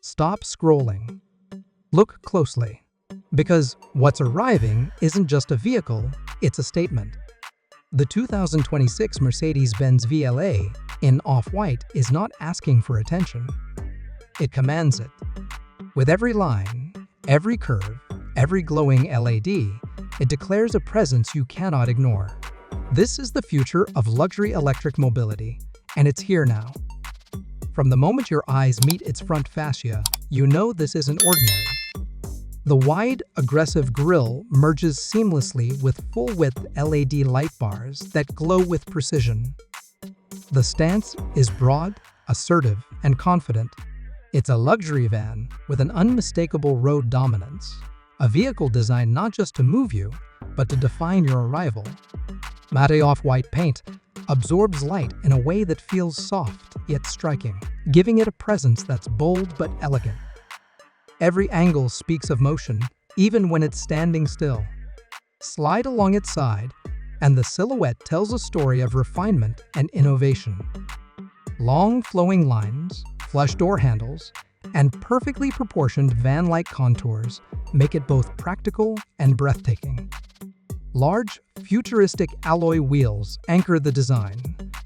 Stop scrolling. Look closely. Because what's arriving isn't just a vehicle, it's a statement. The 2026 Mercedes-Benz VLE in off-white is not asking for attention. It commands it. With every line, every curve, every glowing LED, it declares a presence you cannot ignore. This is the future of luxury electric mobility, and it's here now. From the moment your eyes meet its front fascia, you know this isn't ordinary. The wide, aggressive grille merges seamlessly with full-width LED light bars that glow with precision. The stance is broad, assertive, and confident. It's a luxury van with an unmistakable road dominance, a vehicle designed not just to move you, but to define your arrival. Matte off-white paint absorbs light in a way that feels soft yet striking, giving it a presence that's bold but elegant. Every angle speaks of motion, even when it's standing still. Slide along its side, and the silhouette tells a story of refinement and innovation. Long flowing lines, flush door handles, and perfectly proportioned van-like contours make it both practical and breathtaking. Large, futuristic alloy wheels anchor the design,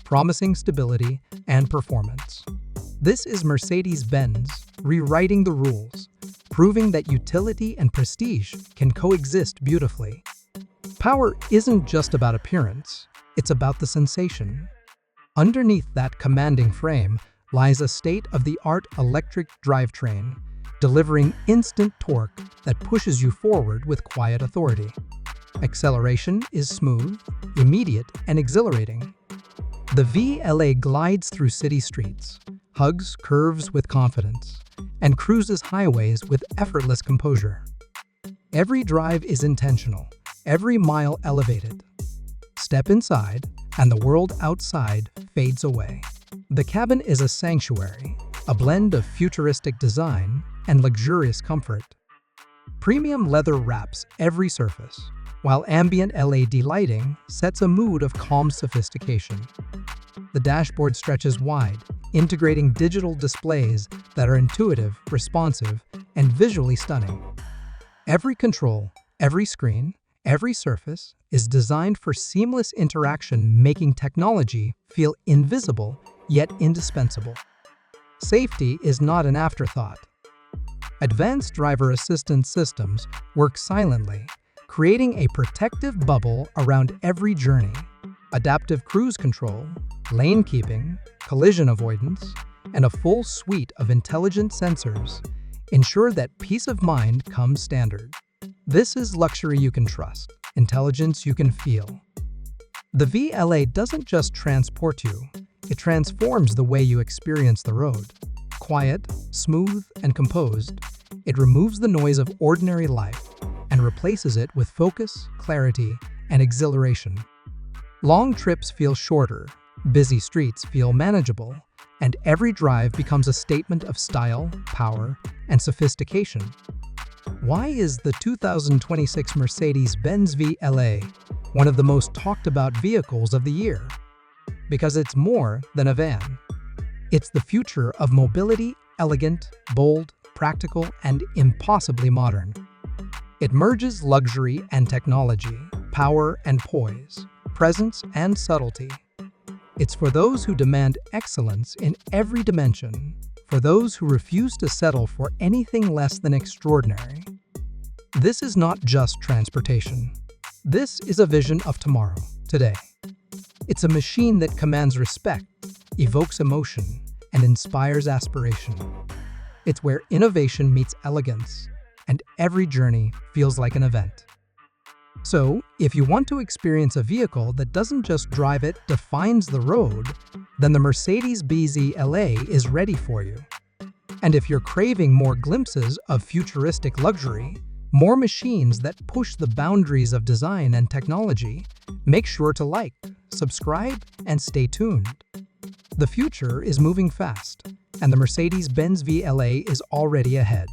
promising stability and performance. This is Mercedes-Benz rewriting the rules, proving that utility and prestige can coexist beautifully. Power isn't just about appearance, it's about the sensation. Underneath that commanding frame lies a state-of-the-art electric drivetrain, delivering instant torque that pushes you forward with quiet authority. Acceleration is smooth, immediate, and exhilarating. The VLE glides through city streets, hugs curves with confidence, and cruises highways with effortless composure. Every drive is intentional, every mile elevated. Step inside, and the world outside fades away. The cabin is a sanctuary, a blend of futuristic design and luxurious comfort. Premium leather wraps every surface, while ambient LED lighting sets a mood of calm sophistication. The dashboard stretches wide, integrating digital displays that are intuitive, responsive, and visually stunning. Every control, every screen, every surface is designed for seamless interaction, making technology feel invisible yet indispensable. Safety is not an afterthought. Advanced driver assistance systems work silently, creating a protective bubble around every journey. Adaptive cruise control, lane keeping, collision avoidance, and a full suite of intelligent sensors ensure that peace of mind comes standard. This is luxury you can trust, intelligence you can feel. The VLE doesn't just transport you, it transforms the way you experience the road. Quiet, smooth, and composed, it removes the noise of ordinary life and replaces it with focus, clarity, and exhilaration. Long trips feel shorter, busy streets feel manageable, and every drive becomes a statement of style, power, and sophistication. Why is the 2026 Mercedes-Benz VLE one of the most talked about vehicles of the year? Because it's more than a van. It's the future of mobility, elegant, bold, practical, and impossibly modern. It merges luxury and technology, power and poise, presence and subtlety. It's for those who demand excellence in every dimension, for those who refuse to settle for anything less than extraordinary. This is not just transportation. This is a vision of tomorrow, today. It's a machine that commands respect, evokes emotion, and inspires aspiration. It's where innovation meets elegance, and every journey feels like an event. So, if you want to experience a vehicle that doesn't just drive, it defines the road, then the Mercedes-Benz VLE is ready for you. And if you're craving more glimpses of futuristic luxury, more machines that push the boundaries of design and technology, make sure to like, subscribe, and stay tuned. The future is moving fast, and the Mercedes-Benz VLE is already ahead.